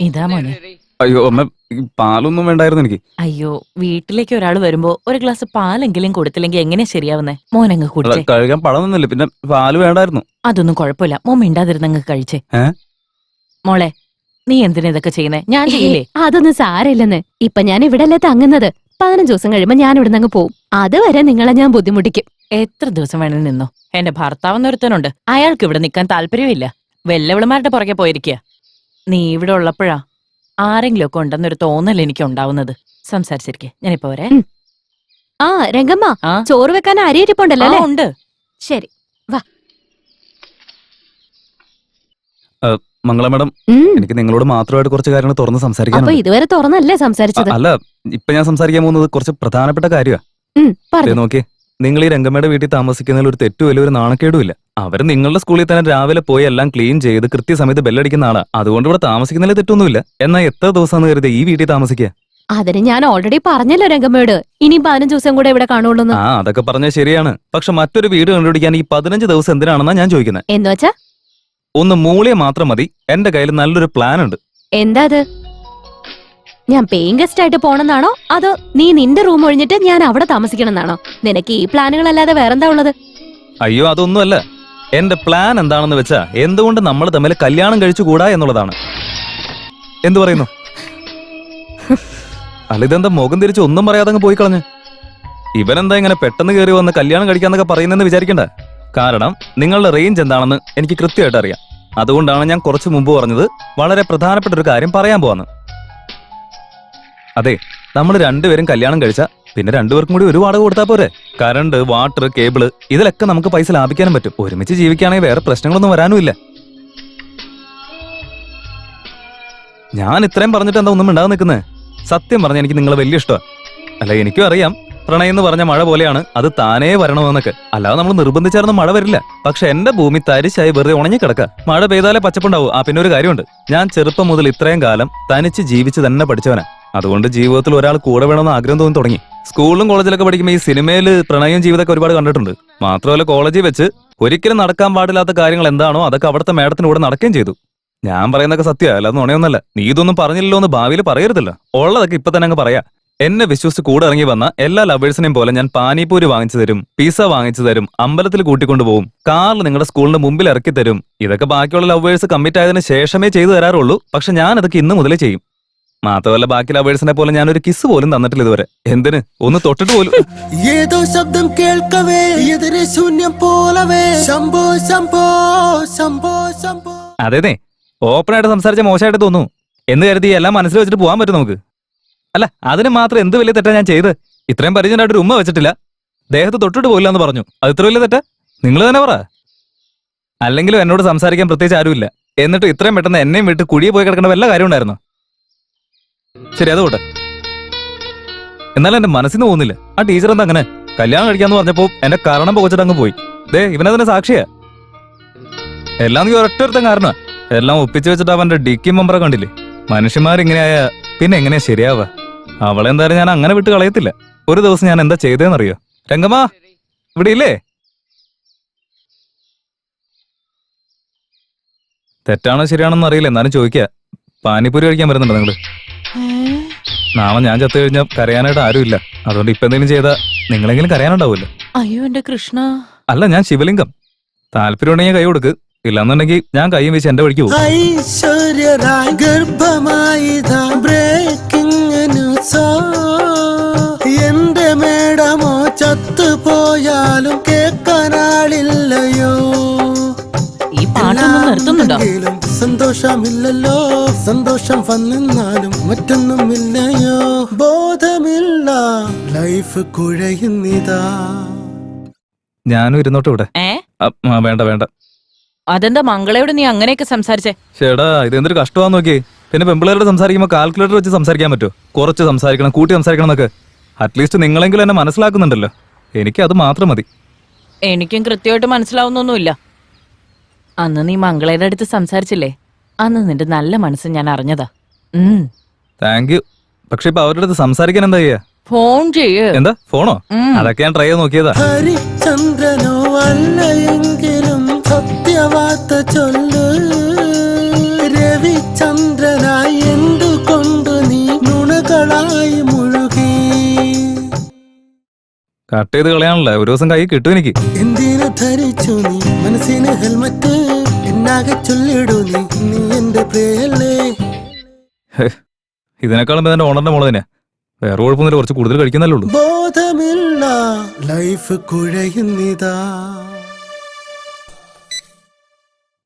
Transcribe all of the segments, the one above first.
ഇതാ മോനെ. അയ്യോ അമ്മ, പാലൊന്നും വേണ്ടായിരുന്നു എനിക്ക്. അയ്യോ, വീട്ടിലേക്ക് ഒരാൾ വരുമ്പോ ഒരു ഗ്ലാസ് പാലെങ്കിലും കൊടുത്തില്ലെങ്കിൽ എങ്ങനെയാ ശരിയാവുന്നേ? മോനങ്ങ് കുടിച്ചേ. കഴിക്കാൻ പഴമൊന്നുമില്ല, പിന്നെ പാല് വേണ്ടായിരുന്നു. അതൊന്നും കുഴപ്പമില്ല, മോൻ മിണ്ടാതിരുന്നങ്ങ് കഴിച്ചേ. മോളെ, നീ എന്തിനാ ഇതൊക്കെ ചെയ്യുന്നേ? ഞാൻ ചെയ്യില്ലേ? അതൊന്നും സാരമില്ലെന്ന്. ഇപ്പൊ ഞാൻ ഇവിടെ അല്ലേ തങ്ങുന്നത്. 15 ദിവസം കഴിയുമ്പോ ഞാൻ ഇവിടെ നിന്ന് പോവും. അതുവരെ നിങ്ങളെ ഞാൻ ബുദ്ധിമുട്ടിക്കും. എത്ര ദിവസം വേണേലും നിന്നോ. എന്റെ ഭർത്താവെന്നൊരുത്തനുണ്ട്, അയാൾക്ക് ഇവിടെ നിൽക്കാൻ താല്പര്യമില്ല. വെല്ലവിളമാരുടെ പുറകെ പോയിരിക്കുക. നീ ഇവിടെ ഉള്ളപ്പോഴാ ആരെങ്കിലും ഒക്കെ ഉണ്ടെന്നൊരു തോന്നൽ എനിക്ക് ഉണ്ടാവുന്നത്. സംസാരിച്ചിരിക്കെ, ഞാനിപ്പോ വരെ. ആ രംഗമ്മ, ചോറ് വെക്കാൻ അരിയിരിപ്പുണ്ടല്ലോ അല്ലേ? ഉണ്ട്. ശരി, വാ. മംഗള മാഡം, എനിക്ക് നിങ്ങളോട് മാത്രമായിട്ട് കുറച്ച് കാര്യങ്ങൾ തുറന്ന് സംസാരിക്കാൻ. അപ്പൊ ഇതുവരെ തുറന്നല്ലേ സംസാരിച്ചത്? അല്ല, ഇപ്പൊ ഞാൻ സംസാരിക്കാൻ പോകുന്നത് കുറച്ച് പ്രധാനപ്പെട്ട കാര്യമാണ്. നോക്കിയേ, നിങ്ങൾ ഈ രംഗമ്മയുടെ വീട്ടിൽ താമസിക്കുന്നതിൽ ഒരു തെറ്റു വലിയൊരു നാണക്കേടുമില്ല. അവര് നിങ്ങളുടെ സ്കൂളിൽ തന്നെ രാവിലെ പോയി എല്ലാം ക്ലീൻ ചെയ്ത് കൃത്യസമയത്ത് ബെല്ലടിക്കുന്ന ആളാ. അതുകൊണ്ട് ഇവിടെ താമസിക്കുന്നതിൽ തെറ്റൊന്നുമില്ല. എന്നാൽ എത്ര ദിവസം കരുതി ഈ വീട്ടിൽ താമസിക്കുക? അതിന് ഞാൻ ഓൾറെഡി പറഞ്ഞല്ലോ രംഗമ്മയോട്, ഇനി 15 ദിവസം കൂടെ ഇവിടെ കാണുള്ളൂ. അതൊക്കെ പറഞ്ഞാൽ ശരിയാണ്. പക്ഷെ മറ്റൊരു വീട് കണ്ടുപിടിക്കാൻ ഈ 15 ദിവസം എന്തിനാണെന്നാ ഞാൻ ചോദിക്കുന്നത്. എന്ന് വെച്ചാ? ഒന്ന് മൂളിയെ മാത്രം മതി. എന്റെ കയ്യിൽ നല്ലൊരു പ്ലാൻ ഉണ്ട്. എന്താ അത്? ഞാൻ പേയിങ് ഗസ്റ്റ് ആയിട്ട് പോണെന്നാണോ, അതോ നീ നിന്റെ റൂം ഒഴിഞ്ഞിട്ട് ഞാൻ അവിടെ താമസിക്കണമെന്നാണോ? നിനക്ക് ഈ പ്ലാനുകളല്ലാതെ വേറെന്താ ഉള്ളത്? അയ്യോ, അതൊന്നുമല്ല. എന്റെ പ്ലാൻ എന്താണെന്ന് വെച്ചാ, എന്തുകൊണ്ട് നമ്മൾ തമ്മിൽ കല്യാണം കഴിച്ചുകൂടാ എന്നുള്ളതാണ്. എന്തു പറയുന്നു? അല്ല, ഇതെന്താ മുഖം തിരിച്ച് ഒന്നും പറയാതെ അങ്ങ് പോയി കളഞ്ഞ്? ഇവനെന്താ ഇങ്ങനെ പെട്ടെന്ന് കയറി വന്ന് കല്യാണം കഴിക്കാന്നൊക്കെ പറയുന്നെന്ന് വിചാരിക്കണ്ട. കാരണം നിങ്ങളുടെ റേഞ്ച് എന്താണെന്ന് എനിക്ക് കൃത്യമായിട്ട് അറിയാം. അതുകൊണ്ടാണ് ഞാൻ കുറച്ചു മുമ്പ് പറഞ്ഞത് വളരെ പ്രധാനപ്പെട്ട ഒരു കാര്യം പറയാൻ പോവാന്ന്. അതെ, നമ്മൾ രണ്ടുപേരും കല്യാണം കഴിച്ചാ പിന്നെ രണ്ടുപേർക്കും കൂടി ഒരു വാടക കൊടുത്താൽ പോരെ? കറണ്ട്, വാട്ടർ, കേബിള്, ഇതിലൊക്കെ നമുക്ക് പൈസ ലാഭിക്കാനും പറ്റും. ഒരുമിച്ച് ജീവിക്കുകയാണെങ്കിൽ വേറെ പ്രശ്നങ്ങളൊന്നും വരാനുമില്ല. ഞാൻ ഇത്രയും പറഞ്ഞിട്ട് എന്താ ഒന്നും ഉണ്ടാകാൻ നിൽക്കുന്നത്? സത്യം പറഞ്ഞാൽ എനിക്ക് നിങ്ങളെ വലിയ ഇഷ്ടമാണ്. അല്ല, എനിക്കും അറിയാം പ്രണയം എന്ന് പറഞ്ഞ മഴ പോലെയാണ്, അത് താനേ വരണമെന്നൊക്കെ. അല്ലാതെ നമ്മൾ നിർബന്ധിച്ചായിരുന്നു മഴ വരില്ല. പക്ഷെ എന്റെ ഭൂമി തരിശായി വെറുതെ ഉണങ്ങി കിടക്കുക. മഴ പെയ്താലേ പച്ചപ്പുണ്ടാവും. പിന്നെ ഒരു കാര്യമുണ്ട്, ഞാൻ ചെറുപ്പം മുതൽ ഇത്രയും കാലം തനിച്ച് ജീവിച്ച് തന്നെ പഠിച്ചവനാ. അതുകൊണ്ട് ജീവിതത്തിൽ ഒരാൾ കൂടെ വേണമെന്ന് ആഗ്രഹം തോന്നി തുടങ്ങി. സ്കൂളിലും കോളേജിലൊക്കെ പഠിക്കുമ്പോൾ ഈ സിനിമയില് പ്രണയം ജീവിതമൊക്കെ ഒരുപാട് കണ്ടിട്ടുണ്ട്. മാത്രമല്ല, കോളേജിൽ വെച്ച് ഒരിക്കലും നടക്കാൻ പാടില്ലാത്ത കാര്യങ്ങൾ എന്താണോ അതൊക്കെ അവിടുത്തെ മേഡത്തിന് കൂടെ നടക്കുകയും ചെയ്തു. ഞാൻ പറയുന്നതൊക്കെ സത്യമല്ല, അല്ലാതെ നുണയൊന്നല്ല. നീ ഇതൊന്നും പറഞ്ഞില്ലല്ലോ എന്ന് ഭാവിയിൽ പറയരുതല്ലോ. ഉള്ളതൊക്കെ ഇപ്പൊ തന്നെ അങ്ങ് പറയാ. എന്നെ വിശ്വസിച്ച് കൂടെ ഇറങ്ങി വന്ന എല്ലാ ലവേഴ്സിനെയും പോലെ ഞാൻ പാനിപൂരി വാങ്ങിച്ചു തരും, പിസ്സ വാങ്ങിച്ചു തരും, അമ്പലത്തിൽ കൂട്ടിക്കൊണ്ടു പോകും, കാറിൽ നിങ്ങളുടെ സ്കൂളിന്റെ മുമ്പിൽ ഇറക്കി തരും. ഇതൊക്കെ ബാക്കിയുള്ള ലവേഴ്സ് കമ്മിറ്റ് ആയതിനു ശേഷമേ ചെയ്തു തരാറുള്ളൂ. പക്ഷെ ഞാൻ അതൊക്കെ ഇന്ന് മുതലേ ചെയ്യും. മാത്രമല്ല, ബാക്കി ലവേഴ്സിനെ പോലെ ഞാൻ ഒരു കിസ് പോലും തന്നിട്ടില്ല ഇതുവരെ. എന്തിന്? ഒന്ന് തൊട്ടിട്ട് പോലും. ഏതോ ശബ്ദം കേൾക്കവേ എതിരെ ശൂന്യം പോലവേ ശംഭോ ശംഭോ ശംഭോ ശംഭോ. അതേനെ, ഓപ്പണായിട്ട് സംസാരിച്ച മോശമായിട്ട് തോന്നുന്നു എന്ന് കരുതി എല്ലാം മനസ്സിൽ വെച്ചിട്ട് പോകാൻ പറ്റും നമുക്ക്? അല്ല, അതിന് മാത്രം എന്ത് വലിയ തെറ്റാ ഞാൻ ചെയ്ത്? ഇത്രയും പരിചയമായിട്ട് ഒരു ഉമ്മ വെച്ചിട്ടില്ല, ദേഹത്ത് തൊട്ടിട്ട് പോയില്ല എന്ന് പറഞ്ഞു. അത് ഇത്ര വലിയ തെറ്റാ? നിങ്ങൾ തന്നെ പറ. അല്ലെങ്കിലും എന്നോട് സംസാരിക്കാൻ പ്രത്യേകിച്ച് ആരുമില്ല. എന്നിട്ട് ഇത്രയും പെട്ടെന്ന് എന്നെയും വിട്ട് കുഴിയെ പോയി കിടക്കേണ്ട വല്ല കാര്യം ഉണ്ടായിരുന്നു? ശരി, അതുകൊട്ടെ. എന്നാലും എന്റെ മനസ്സിന് പോകുന്നില്ല. ആ ടീച്ചർ എന്താ അങ്ങനെ കല്യാണം കഴിക്കാന്ന് പറഞ്ഞപ്പോ എന്റെ കാരണം പോകച്ചിട്ട് അങ്ങ് പോയി. ദേ, ഇവനതിനെ സാക്ഷിയാ. എല്ലാം നീ ഒരൊറ്റൊരുത്തൻ കാരണ. എല്ലാം ഒപ്പിച്ചു വെച്ചിട്ട് അവന്റെ ഡിക്കി മെമ്പറെ കണ്ടില്ലേ? മനുഷ്യന്മാരിങ്ങനെയായ പിന്നെ എങ്ങനെയാ ശരിയാവുക? അവളെന്തായാലും ഞാൻ അങ്ങനെ വിട്ട് കളയത്തില്ല. ഒരു ദിവസം ഞാൻ എന്താ ചെയ്തേന്നറിയോ? രംഗമ്മ ഇവിടെ ഇല്ലേ? തെറ്റാണോ ശരിയാണോന്ന് അറിയില്ല, എന്നാലും ചോദിക്കുക. പാനിപ്പൂരി കഴിക്കാൻ വരുന്നുണ്ടോ നിങ്ങള്? നാളെ ഞാൻ ചത്തു കഴിഞ്ഞാൽ കരയാനായിട്ട് ആരുമില്ല. അതുകൊണ്ട് ഇപ്പൊ എന്തെങ്കിലും ചെയ്താൽ നിങ്ങളെങ്കിലും കരയാനുണ്ടാവുമല്ലോ. അയ്യോ എന്റെ കൃഷ്ണ. അല്ല, ഞാൻ ശിവലിംഗം. താല്പര്യം ഉണ്ടെങ്കിൽ കൈ കൊടുക്ക്, ഇല്ലാന്നുണ്ടെങ്കിൽ ഞാൻ കൈയും വെച്ച് എന്റെ വഴിക്ക് പോകും. ഐശ്വര്യരായ് ഗർഭമായിതാ ബ്രേക്കിംഗ് ന്യൂസോ. എന്റെ മേടമോ ചത്തുപോയാലും കേൾക്കാനാളില്ലയോ. ഈ പാട്ടൊന്നും നിർത്തുന്നുണ്ടോ? സന്തോഷമില്ലല്ലോ, സന്തോഷം വന്നെന്നാലും മറ്റൊന്നുമില്ലയോ. ബോധമില്ല, ലൈഫ് കുഴയുന്നിതാ. ഞാനും ഇരുന്നോട്ട് ഇവിടെ. വേണ്ട വേണ്ട. അതെന്താ മംഗളയോട് നീ അങ്ങനെയൊക്കെ സംസാരിച്ചേ? ചേടാ, ഇത് എന്തൊരു കഷ്ടമാന്ന് നോക്കിയേ. പിന്നെ പെമ്പിളേരോട് സംസാരിക്കുമ്പോൾ കാൽക്കുലേറ്റർ വെച്ച് സംസാരിക്കാൻ പറ്റുമോ? കുറച്ച് സംസാരിക്കണം, കൂട്ടി സംസാരിക്കണം എന്നൊക്കെ. അറ്റ്ലീസ്റ്റ് നിങ്ങളെങ്കിലും എന്നെ മനസ്സിലാക്കുന്നുണ്ടല്ലോ. എനിക്ക് അത് മാത്രം മതി. എനിക്കും കൃത്യമായിട്ട് മനസ്സിലാവുന്നൊന്നുമില്ല. അന്ന് നീ മംഗളയുടെ അടുത്ത് സംസാരിച്ചില്ലേ, അന്ന് നിന്റെ നല്ല മനസ്സ് ഞാൻ അറിഞ്ഞതാ. Thank you. പക്ഷെ ഇപ്പൊ അവരുടെ അടുത്ത് സംസാരിക്കാൻ എന്താ ചെയ്യാ? ഫോൺ ചെയ്യ്. എന്താ ഫോണോ? അതൊക്കെ ഞാൻ ട്രൈ ചെയ്ത് നോക്കിയതാ. ഹരിചന്ദ്രനോ അല്ലയെങ്കിലും സത്യവാർത്ത ചൊല്ലു. രവിചന്ദ്രനായി എന്തുകൊണ്ടു നീ നുണകളായി മുഴുകി? കട്ട് ചെയ്ത് കളയാണല്ലേ, ഒരു ദിവസം കൈ കിട്ടും എനിക്ക്. എന്തിനു ധരിച്ചു നീ മനസ്സിന് ഹെൽമറ്റ്? എന്നാകെ ചൊല്ലിടൂ നീ, നീ എന്റെ പ്രിയല്ലേ. ഇതിനേക്കാളും എന്റെ ഓണറിന്റെ മോള് തന്നെ. വേറെ കുഴപ്പമൊന്നുമില്ല, കുറച്ച് കൂടുതൽ കഴിക്കുന്നല്ലേ ഉള്ളൂ. ബോധമില്ല, ലൈഫ് കുഴയുന്നിതാ.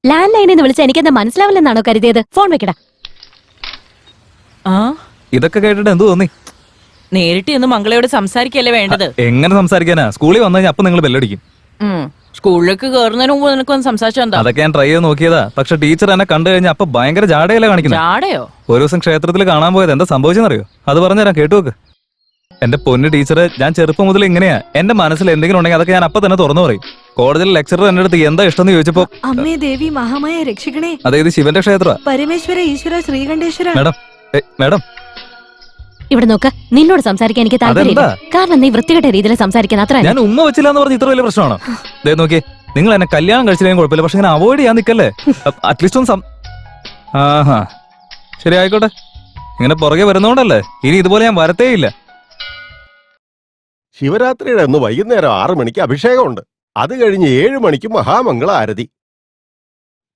ലാൻഡ് ലൈനിൽ നിന്ന് വിളിച്ച എനിക്കെന്താ മനസ്സിലാവില്ലെന്നാണോ കരുതിയത്? ഫോൺ വെക്കടാ. ആ ഇതൊക്കെ കേട്ടിട്ട് എന്ത് തോന്നി? നേരിട്ട് ഇന്ന് മംഗളയോട് സംസാരിക്കല്ലേ വേണ്ടത്. എങ്ങനെ സംസാരിക്കാനാ? സ്കൂളിൽ വന്നു കഴിഞ്ഞാൽ അപ്പൊ നിങ്ങൾ ബെല്ലടിക്കും. സ്കൂളിലേക്ക് കയറുന്നതിന് മുമ്പ് നിനക്കൊന്ന് സംസാരിച്ചെന്താ? അതൊക്കെ ഞാൻ ട്രൈ ചെയ്ത് നോക്കിയതാ. പക്ഷെ ടീച്ചർ എന്നെ കണ്ടു കഴിഞ്ഞാൽ അപ്പൊ ഭയങ്കര ജാടയല്ലേ കാണിക്കുന്നത്. ചാടയോ? ഒരു ദിവസം ക്ഷേത്രത്തിൽ കാണാൻ പോയത് എന്താ സംഭവിച്ചെന്നറിയോ? അത് പറഞ്ഞുതരാം, കേട്ടു നോക്ക്. എന്റെ പൊന്നു ടീച്ചറ്, ഞാൻ ചെറുപ്പം മുതൽ ഇങ്ങനെയാ. എന്റെ മനസ്സിൽ എന്തെങ്കിലും ഉണ്ടെങ്കിൽ അതൊക്കെ ഞാൻ അപ്പൊ തന്നെ തുറന്നു പറയും. കോടതിയിൽ ലെക്ചറർ എന്റെ അടുത്ത് എന്താ ഇഷ്ടം എന്ന് ചോദിച്ചപ്പോ, അമ്മേ ദേവി മഹാമായ രക്ഷിക്കണേ, അതായത് ശിവന്റെ ക്ഷേത്ര. പരമേശ്വര ഈശ്വര ശ്രീകണ്ഠേശ്വര. മേഡം, മേഡം, ഇവിടെ നോക്ക്, നിന്നോട് സംസാരിക്കാൻ എനിക്ക് താല്പര്യമില്ല. കാരണം നീ വൃത്തികെട്ട രീതിയിൽ സംസാരിക്കാൻ അത്ര. ഞാൻ ഉമ്മ വെച്ചില്ല എന്ന് പറഞ്ഞ് ഇത്ര വലിയ പ്രശ്നമാണോ? ദേ നോക്കിയേ, നിങ്ങൾ എന്നെ കല്യാണം കഴിച്ചില്ലെങ്കിൽ കുഴപ്പമില്ല, പക്ഷെ ഇങ്ങനെ അവോയ്ഡ് ചെയ്യാൻ നിൽക്കല്ലേ. അറ്റ്ലീസ്റ്റ് ഒന്ന് ആഹാ ശരി ആയിക്കോട്ടെ. ഇങ്ങനെ പുറകെ വരുന്നോണ്ടല്ലേ ഇനി ഇതുപോലെ ഞാൻ വരത്തേയില്ല. ശിവരാത്രിയുടെ അന്ന് വൈകുന്നേരം 6 മണിക്ക് അഭിഷേകമുണ്ട്. അത് കഴിഞ്ഞ് 7 മണിക്ക് മഹാമംഗള ആരതി.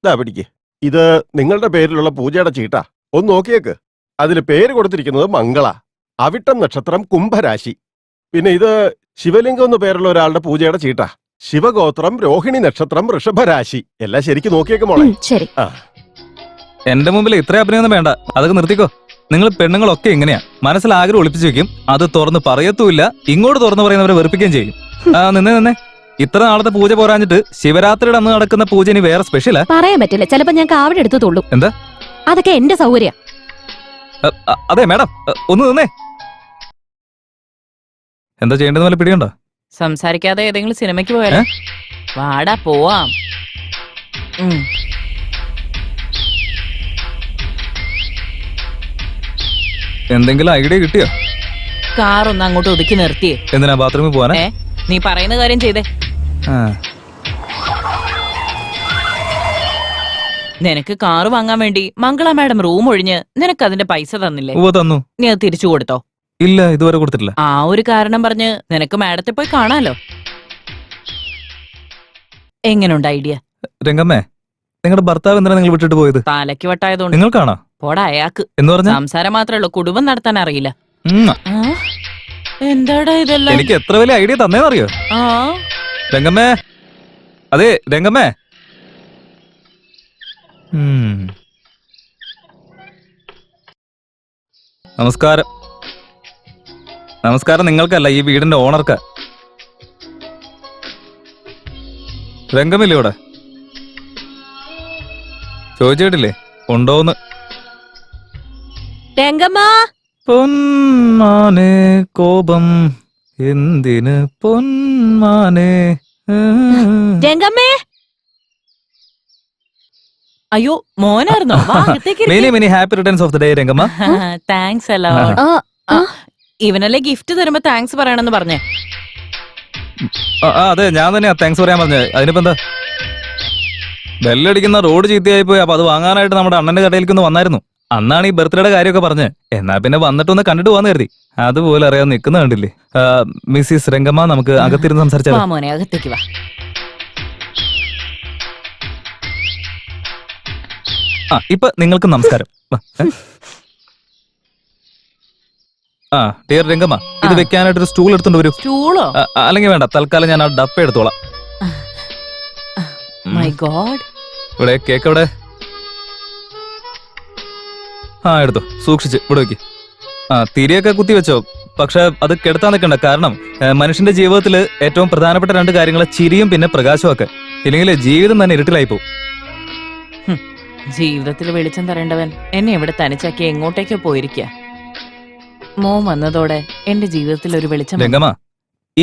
ഇതാ പിടിക്ക്, ഇത് നിങ്ങളുടെ പേരിലുള്ള പൂജയുടെ ചീട്ടാ. ഒന്ന് നോക്കിയേക്ക്. അതിൽ പേര് കൊടുത്തിരിക്കുന്നത് മംഗള, അവിട്ടം നക്ഷത്രം, കുംഭരാശി. പിന്നെ ഇത് ശിവലിംഗം എന്ന് പേരുള്ള ഒരാളുടെ പൂജയുടെ ചീട്ടാ. ശിവഗോത്രം, രോഹിണി നക്ഷത്രം, വൃഷഭരാശി. എല്ലാം ശരിക്കും നോക്കിയേക്ക് മോളെ. ശരി. എന്റെ മുമ്പിൽ ഇത്ര അഭിനയൊന്നും വേണ്ട, അതൊക്കെ നിർത്തിക്കോ. നിങ്ങൾ പെണ്ണുങ്ങളൊക്കെ ഇങ്ങനെയാ, മനസ്സിൽ ആഗ്രഹം ഒളിപ്പിച്ചു വെക്കും, അത് തുറന്ന് പറയത്തുമില്ല, ഇങ്ങോട്ട് തുറന്നു പറയുന്നവരെ വെറുപ്പിക്കുകയും ചെയ്യും. നിന്നെ ഇത്ര നാളത്തെ പൂജ പോരാഞ്ഞിട്ട് ശിവരാത്രിയുടെ അന്ന് നടക്കുന്ന പൂജ ഇനി വേറെ സ്പെഷ്യലാ? പറയാൻ പറ്റില്ല, ചിലപ്പോ ഞാൻ കാവടി എടുത്തു തൊള്ളു. എന്താ? അതൊക്കെ എന്റെ സൗകര്യ. അതെ മേഡം, ഒന്ന് നിന്നേ. എന്താ ചെയ്യേണ്ടത് പോലെ പിടിയുണ്ടോ? സംസാരിക്കാതെ ഏതെങ്കിലും സിനിമയ്ക്ക് പോയാലോ? വാടാ പോവാം. എന്തെങ്കിലും ഐഡിയ കിട്ടിയോ? കാർ ഒന്ന് അങ്ങോട്ട് ഒതുക്കി നിർത്തിയേ. എന്തിനാ, ബാത്റൂമിൽ പോവാനാ? നീ പറയുന്ന കാര്യം ചെയ്തേ. നിനക്ക് കാറ് വാങ്ങാൻ വേണ്ടി മംഗള മാഡം റൂം ഒഴിഞ്ഞ് നിനക്ക് അതിന്റെ പൈസ തന്നില്ലേ? തന്നു. നീ അത് തിരിച്ചു കൊടുത്തോ? ഇല്ല, ഇതുവരെ കൊടുത്തിട്ടില്ല. ആ ഒരു കാരണം പറഞ്ഞ് നിനക്ക് മാഡത്തെ പോയി കാണാലോ. എങ്ങനുണ്ട് ഐഡിയ? രംഗമ്മേ, നിങ്ങളുടെ ഭർത്താവ് എന്തിനാ നിങ്ങൾ വിട്ടിട്ട് പോയത്? തലയ്ക്ക് വട്ടായതുകൊണ്ട്. നിങ്ങൾക്കാണോ? പോടാ അയാൾക്ക്. എന്ന് പറഞ്ഞ സംസാരം മാത്രമേ ഉള്ളൂ, കുടുംബം നടത്താൻ അറിയില്ല. എന്താടാ ഇതെല്ലാം? എനിക്ക് എത്ര വലിയ ഐഡിയ തന്നേന്നറിയോ? ആ രംഗമ്മേ, അതെ രംഗമ്മേ. നമസ്കാരം. നമസ്കാരം നിങ്ങൾക്കല്ല, ഈ വീടിന്റെ ഓണർക്ക്. രംഗമില്ലേ ഇവിടെ? ചോദിച്ചിട്ടില്ലേ ഉണ്ടോന്ന്? രംഗമ്മ, പൊന്മാനെ കോപം എന്തിന് പൊന്മാനെ? രംഗമ്മേ. അയ്യോ മോനായിരുന്നോ? Many many happy returns of the day Rangamma. Thanks അല്ലോ. ഇവനല്ലേ ഗിഫ്റ്റ് തരുമ്പോ താങ്ക്സ് പറയണമെന്ന് പറഞ്ഞേ. അതെ, ഞാൻ തന്നെയാ താങ്ക്സ് പറയാൻ പറഞ്ഞത്. അതിനിപ്പോ എന്താ? ബെല്ലടിക്കുന്ന റോഡ് ചീത്തയായി പോയി, അപ്പൊ അത് വാങ്ങാനായിട്ട് നമ്മുടെ അണ്ണന്റെ കടയിലേക്ക് ഒന്ന് വന്നായിരുന്നു. അന്നാണ് ഈ ബർത്ത്ഡേയുടെ കാര്യമൊക്കെ പറഞ്ഞ്. എന്നാ പിന്നെ വന്നിട്ടൊന്ന് കണ്ടിട്ട് പോവാന്ന് കരുതി. അതുപോലെ അറിയാൻ നിൽക്കുന്ന കണ്ടില്ലേ. മിസ്സിസ് രംഗമ്മ, നമുക്ക് അകത്തിരുന്ന് സംസാരിച്ചാലോ? മോനെ അകത്തേക്ക് വാ. ഇപ്പൊ നിങ്ങൾക്ക് നമസ്കാരം. ഡിയർ രംഗമ്മ, ഇത് വെക്കാനായിട്ട് ഒരു സ്റ്റൂൾ എടുത്തോണ്ട് വരൂ. സ്റ്റൂളോ? അല്ലെങ്കിൽ വേണ്ട, തൽക്കാലം ഞാൻ ആ ഡപ്പ എടുത്തോളാം. My God. ഇവിടെ കേക്ക് എവിടെ? എടുത്തോ, സൂക്ഷിച്ച് ഇവിടെ വെക്ക്. തിരിയൊക്കെ കുത്തി വെച്ചോ, പക്ഷെ അത് കെടുത്താൻ നിൽക്കണ്ട. കാരണം മനുഷ്യന്റെ ജീവിതത്തിൽ ഏറ്റവും പ്രധാനപ്പെട്ട 2 കാര്യങ്ങൾ ചിരിയും പിന്നെ പ്രകാശവും ഒക്കെ. ഇല്ലെങ്കിൽ ജീവിതം തന്നെ ഇരുട്ടിലായി പോകും. ജീവിതത്തിൽ വെളിച്ചം തരേണ്ടവൻ എന്നെ എവിടെ തനിച്ചാക്കി എങ്ങോട്ടേക്കോ പോയിരിക്കുക. മോൻ വന്നതോടെ എന്റെ ജീവിതത്തിൽ ഒരു വെളിച്ചം. രംഗമ്മ,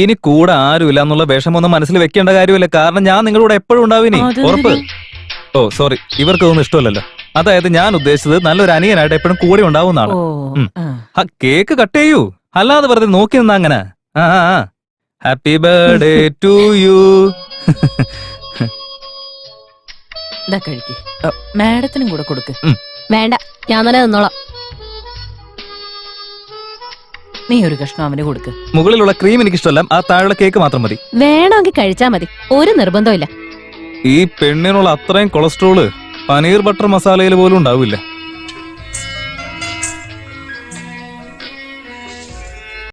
ഇനി കൂടെ ആരുമില്ല എന്നുള്ള വിഷമൊന്നും മനസ്സിൽ വെക്കേണ്ട കാര്യമില്ല. കാരണം ഞാൻ നിങ്ങളുടെ എപ്പോഴും ഉണ്ടാവും. ഇനി ഉറപ്പ്. ഓ സോറി, ഇവർക്കൊന്നും ഇഷ്ടമല്ലല്ലോ. അതായത് ഞാൻ ഉദ്ദേശിച്ചത് നല്ലൊരു അനിയനായിട്ട് എപ്പോഴും കൂടെ ഉണ്ടാവുന്നതാണ്. കേക്ക് കട്ട് ചെയ്യൂ, അല്ലാതെ വെറുതെ നോക്കി നിന്നാ അങ്ങനെ. Happy birthday to you. കഴിക്ക്, മാഡത്തിനും കൂടെ കൊടുക്ക്. വേണ്ട, ഞാൻ തന്നെ നിന്നോളാം. നീ ഒരു കഷ്ണം അവന് കൊടുക്ക്. മുകളിലുള്ള ക്രീം എനിക്ക് ഇഷ്ടമല്ല, ആ താഴെ കേക്ക് മാത്രം മതി. വേണമെങ്കിൽ കഴിച്ചാ മതി, ഒരു നിർബന്ധമില്ല. ഈ പെണ്ണിനുള്ള അത്രയും കൊളസ്ട്രോള് പനീർ ബട്ടർ മസാലയിൽ പോലും ഉണ്ടാവില്ല.